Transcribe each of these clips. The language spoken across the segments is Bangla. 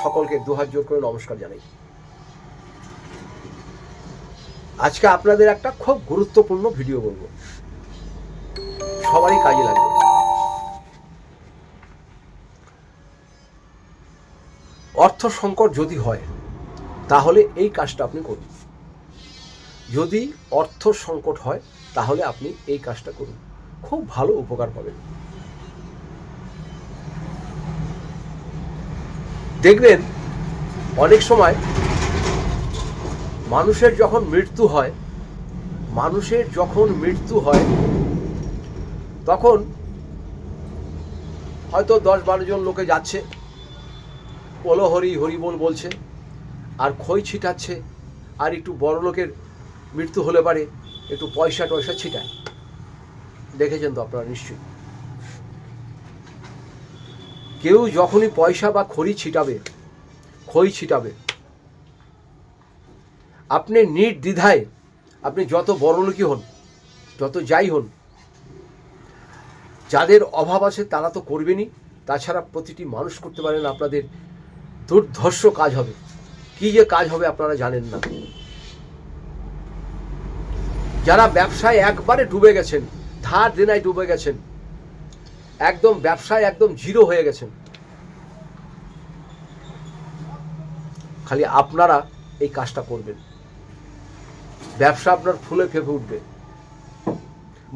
সকলকে দুহাত জোর করে নমস্কার জানাই। আজকে আপনাদের একটা খুব গুরুত্বপূর্ণ ভিডিও বলবো, সবারই কাজে লাগবে। অর্থ সংকট যদি হয় তাহলে এই কাজটা আপনি করুন। যদি অর্থ সংকট হয় তাহলে আপনি এই কাজটা করুন, খুব ভালো উপকার পাবেন। দেখবেন অনেক সময় মানুষের যখন মৃত্যু হয় তখন হয়তো 10-12 জন লোকে যাচ্ছে, বলো হরি হরি বলছে, আর খই ছিটাচ্ছে, আর একটু বড় লোকের মৃত্যু হলে পারে একটু পয়সা টয়সা ছিটায়। দেখেছেন তো আপনারা নিশ্চয়ই। কেউ যখনই পয়সা বা খই ছিটাবে, আপনি নির্দ্বিধায়, আপনি যত বড় লোকই হন, যত যাই হন, যাদের অভাব আছে তারা তো করবেনই, তাছাড়া প্রতিটি মানুষ করতে পারেন। আপনাদের দুর্ধর্ষ কাজ হবে। কি যে কাজ হবে আপনারা জানেন না। যারা ব্যবসায় একবারে ডুবে গেছেন, ধার দেনায় ডুবে গেছেন, একদম ব্যবসায় একদম জিরো হয়ে গেছেন, খালি আপনারা এই কাজটা করবেন, ব্যবসা আপনার ফুলে ফেঁপে উঠবে।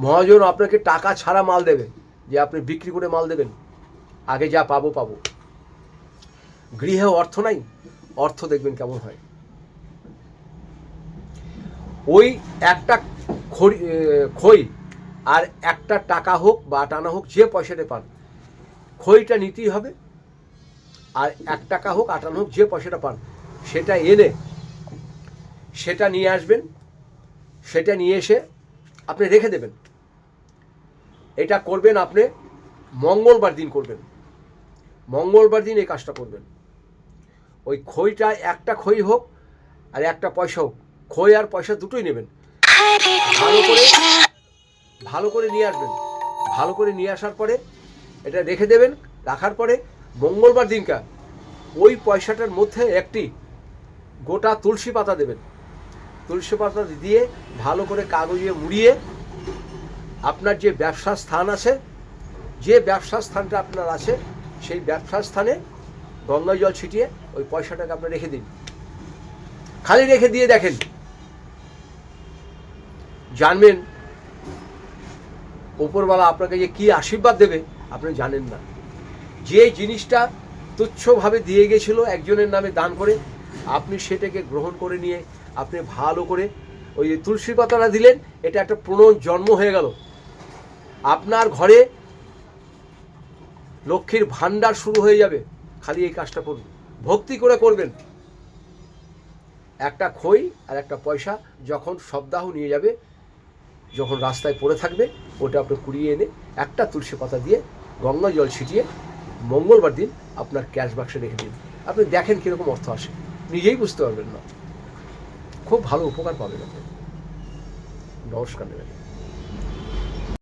মহাজন আপনাকে টাকা ছাড়া মাল দেবে, যে আপনি বিক্রি করে মাল দেবেন, আগে যা পাবো। গৃহে অর্থ নাই, অর্থ দেখবেন কেমন হয়। ওই একটা খই আর একটা টাকা হোক বা আটানা হোক, যে পয়সাটা পান, খইটা নিতেই হবে, আর 1 টাকা হোক আটানা হোক, যে পয়সাটা পান সেটা এনে সেটা নিয়ে আসবেন। সেটা নিয়ে এসে আপনি রেখে দেবেন। এটা করবেন আপনি মঙ্গলবার দিন করবেন। মঙ্গলবার দিন এই কাজটা করবেন। ওই খইটা, একটা খই হোক আর একটা পয়সা হোক, খই আর পয়সা দুটোই নেবেন, ভালো করে নিয়ে আসবেন। ভালো করে নিয়ে আসার পরে এটা রেখে দেবেন। রাখার পরে মঙ্গলবার দিনকা ওই পয়সাটার মধ্যে একটি গোটা তুলসী পাতা দেবেন। তুলসী পাতা দিয়ে ভালো করে কাগজে মুড়িয়ে আপনার যে ব্যবসা স্থান আছে, যে ব্যবসা স্থানটা আপনার আছে, সেই ব্যবসা স্থানে গঙ্গা জল ছিটিয়ে ওই পয়সাটাকে আপনি রেখে দিন। খালি রেখে দিয়ে দেখেন, জানবেন উপরওয়ালা আপনাকে যে কি আশীর্বাদ দেবে আপনি জানেন না। যে জিনিসটা তুচ্ছভাবে দিয়ে গেছিল একজনের নামে দান করে, আপনি সেটাকে গ্রহণ করে নিয়ে আপনি ভালো করে ওই তুলসী পাতাটা দিলেন, এটা একটা পুনর্জন্ম হয়ে গেল। আপনার ঘরে লক্ষ্মীর ভান্ডার শুরু হয়ে যাবে। খালি এই কাজটা করুন, ভক্তি করে করবেন। একটা খই আর একটা পয়সা যখন সপ্তাহ নিয়ে যাবে, যখন রাস্তায় পড়ে থাকবে, ওটা আপনি কুড়িয়ে এনে একটা তুলসী পাতা দিয়ে গঙ্গা জল ছিটিয়ে মঙ্গলবার দিন আপনার ক্যাশ বাক্সে রেখে দিন। আপনি দেখেন কীরকম অর্থ আসে, নিজেই বুঝতে পারবেন না। খুব ভালো উপকার পাবেন আপনি। নমস্কার নেবেন।